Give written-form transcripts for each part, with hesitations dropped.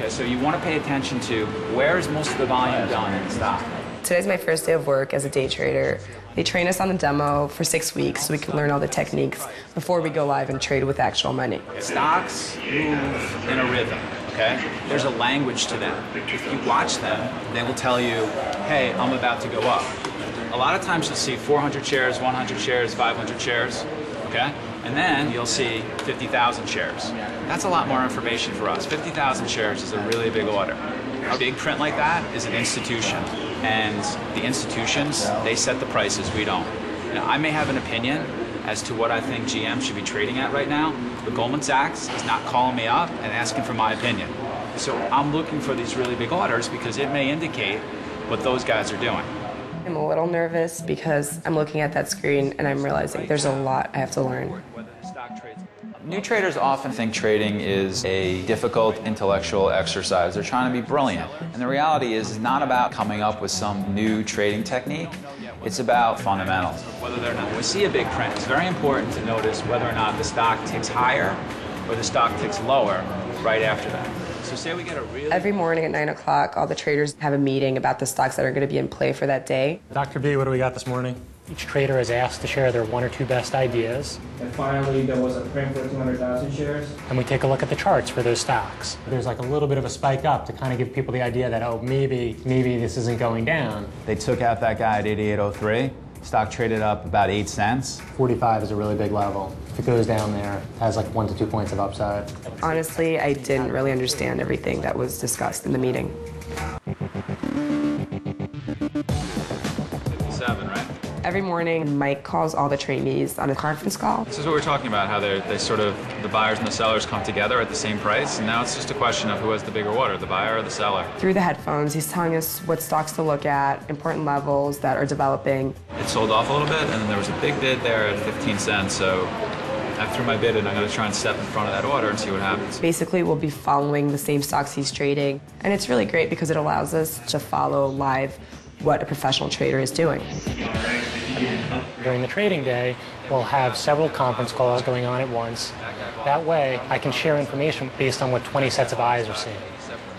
Okay, so you want to pay attention to where is most of the volume done in the stock. Today's my first day of work as a day trader. They train us on the demo for 6 weeks so we can learn all the techniques before we go live and trade with actual money. Stocks move in a rhythm, okay? There's a language to them. If you watch them, they will tell you, hey, I'm about to go up. A lot of times you'll see 400 shares, 100 shares, 500 shares, okay? And then you'll see 50,000 shares. That's a lot more information for us. 50,000 shares is a really big order. A big print like that is an institution. And the institutions, they set the prices, we don't. Now, I may have an opinion as to what I think GM should be trading at right now, but Goldman Sachs is not calling me up and asking for my opinion. So I'm looking for these really big orders because it may indicate what those guys are doing. I'm a little nervous because I'm looking at that screen and I'm realizing there's a lot I have to learn. New traders often think trading is a difficult intellectual exercise. They're trying to be brilliant. And the reality is it's not about coming up with some new trading technique. It's about fundamentals. Whether or not we see a big print, it's very important to notice whether or not the stock ticks higher or the stock ticks lower right after that. So say we get a really... Every morning at 9 o'clock, all the traders have a meeting about the stocks that are going to be in play for that day. Dr. B, what do we got this morning? Each trader is asked to share their 1 or 2 best ideas. And finally, there was a print for 200,000 shares. And we take a look at the charts for those stocks. There's like a little bit of a spike up to kind of give people the idea that, oh, maybe this isn't going down. They took out that guy at 88.03. Stock traded up about 8 cents. 45 is a really big level. If it goes down there, it has like 1 to 2 points of upside. Honestly, I didn't really understand everything that was discussed in the meeting. 7, right? Every morning, Mike calls all the trainees on a conference call. This is what we're talking about, how they sort of, the buyers and the sellers come together at the same price, and now it's just a question of who has the bigger order, the buyer or the seller. Through the headphones, he's telling us what stocks to look at, important levels that are developing. It sold off a little bit, and then there was a big bid there at 15 cents, so I threw my bid in. I'm going to try and step in front of that order and see what happens. Basically, we'll be following the same stocks he's trading, and it's really great because it allows us to follow live what a professional trader is doing. During the trading day, we'll have several conference calls going on at once. That way, I can share information based on what 20 sets of eyes are seeing.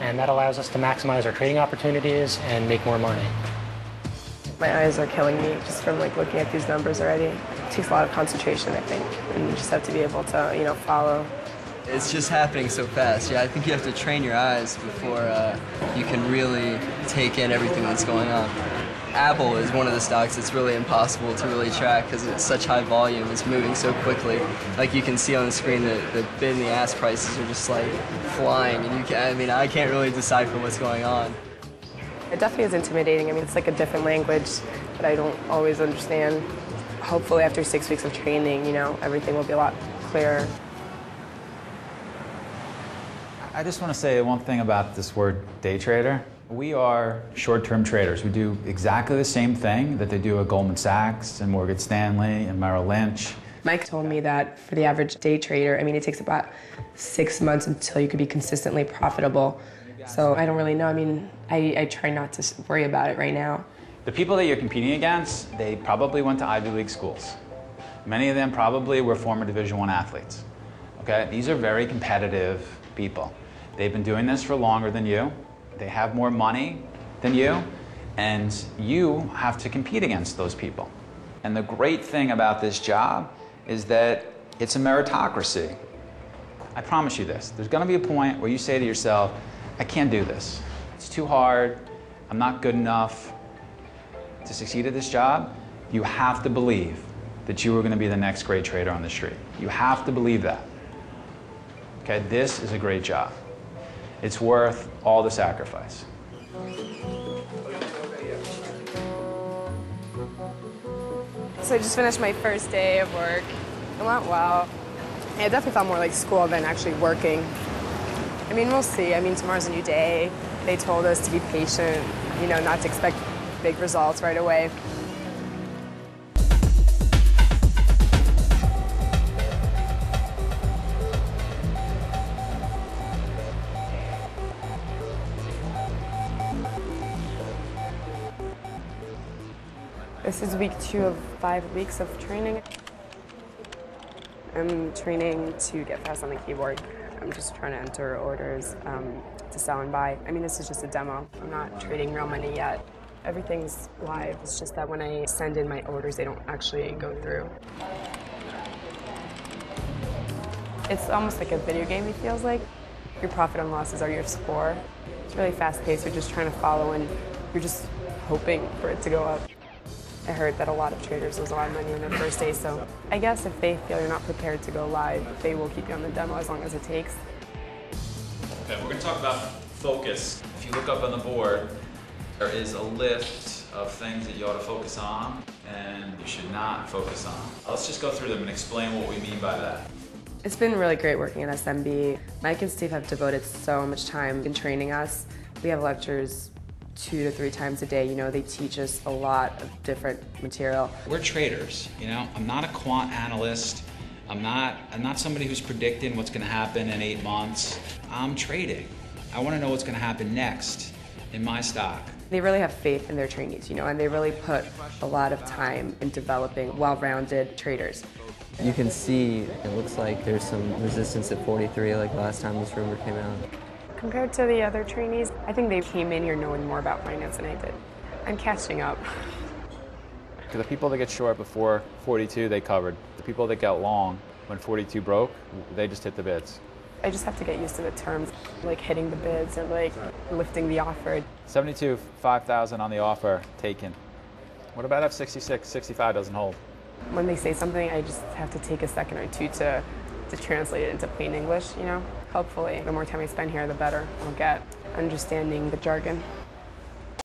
And that allows us to maximize our trading opportunities and make more money. My eyes are killing me just from looking at these numbers already. It takes a lot of concentration, I think, and you just have to be able to, follow. It's just happening so fast. Yeah, I think you have to train your eyes before you can really take in everything that's going on. Apple is one of the stocks that's really impossible to really track because it's such high volume. It's moving so quickly. Like you can see on the screen, the bid and the ask prices are just like flying, and I can't really decipher what's going on. It definitely is intimidating. It's like a different language that I don't always understand. Hopefully after 6 weeks of training, everything will be a lot clearer. I just want to say one thing about this word day trader. We are short-term traders. We do exactly the same thing that they do at Goldman Sachs and Morgan Stanley and Merrill Lynch. Mike told me that for the average day trader, it takes about 6 months until you could be consistently profitable. So I don't really know. I try not to worry about it right now. The people that you're competing against, they probably went to Ivy League schools. Many of them probably were former Division I athletes. Okay? These are very competitive people. They've been doing this for longer than you. They have more money than you, and you have to compete against those people. And the great thing about this job is that it's a meritocracy. I promise you this. There's going to be a point where you say to yourself, I can't do this. It's too hard. I'm not good enough to succeed at this job. You have to believe that you are going to be the next great trader on the street. You have to believe that. Okay, this is a great job. It's worth all the sacrifice. So I just finished my first day of work. It went well. It definitely felt more like school than actually working. We'll see. Tomorrow's a new day. They told us to be patient, not to expect big results right away. This is week 2 of 5 weeks of training. I'm training to get fast on the keyboard. I'm just trying to enter orders to sell and buy. I mean, this is just a demo. I'm not trading real money yet. Everything's live. It's just that when I send in my orders, they don't actually go through. It's almost like a video game, it feels like. Your profit and losses are your score. It's really fast-paced. You're just trying to follow, and you're just hoping for it to go up. I heard that a lot of traders lose a lot of money on their first day, so I guess if they feel you're not prepared to go live, they will keep you on the demo as long as it takes. Okay, we're going to talk about focus. If you look up on the board, there is a list of things that you ought to focus on and you should not focus on. Let's just go through them and explain what we mean by that. It's been really great working at SMB. Mike and Steve have devoted so much time in training us. We have lectures 2 to 3 times a day. You know, they teach us a lot of different material. We're traders, you know. I'm not a quant analyst. I'm not somebody who's predicting what's going to happen in 8 months. I'm trading. I want to know what's going to happen next in my stock. They really have faith in their trainees, you know, and they really put a lot of time in developing well-rounded traders. You can see it looks like there's some resistance at 43 like last time this rumor came out. Compared to the other trainees, I think they came in here knowing more about finance than I did. I'm catching up. The people that get short before 42, they covered. The people that got long when 42 broke, they just hit the bids. I just have to get used to the terms, like hitting the bids or like lifting the offer. 72, 5,000 on the offer, taken. What about if 66, 65 doesn't hold? When they say something, I just have to take a second or two to translate it into plain English, you know? Hopefully, the more time I spend here, the better I'll get understanding the jargon.